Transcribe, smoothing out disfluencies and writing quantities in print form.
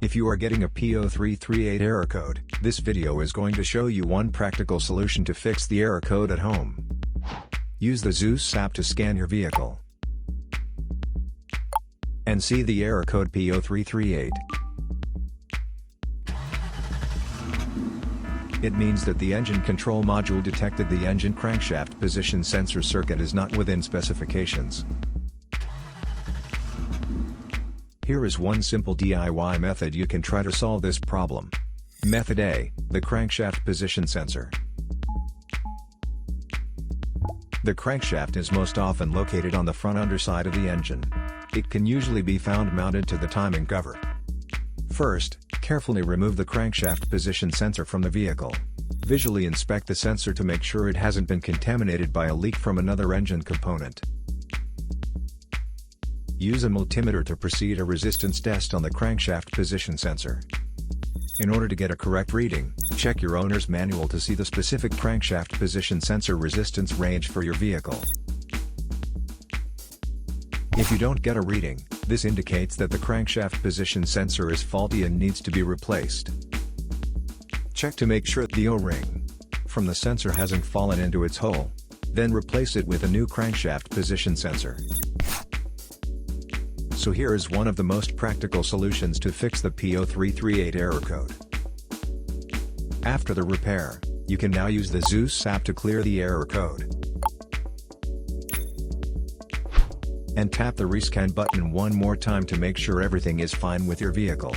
If you are getting a P0338 error code, this video is going to show you one practical solution to fix the error code at home. Use the Zeus app to scan your vehicle and see the error code P0338. It means that the engine control module detected the engine crankshaft position sensor circuit is not within specifications. Here is one simple DIY method you can try to solve this problem. Method A, the crankshaft position sensor. The crankshaft is most often located on the front underside of the engine. It can usually be found mounted to the timing cover. First, carefully remove the crankshaft position sensor from the vehicle. Visually inspect the sensor to make sure it hasn't been contaminated by a leak from another engine component. Use a multimeter to proceed a resistance test on the crankshaft position sensor. In order to get a correct reading, check your owner's manual to see the specific crankshaft position sensor resistance range for your vehicle. If you don't get a reading, this indicates that the crankshaft position sensor is faulty and needs to be replaced. Check to make sure the O-ring from the sensor hasn't fallen into its hole. Then replace it with a new crankshaft position sensor. So here is one of the most practical solutions to fix the P0338 error code. After the repair, you can now use the Zeus app to clear the error code. And tap the rescan button one more time to make sure everything is fine with your vehicle.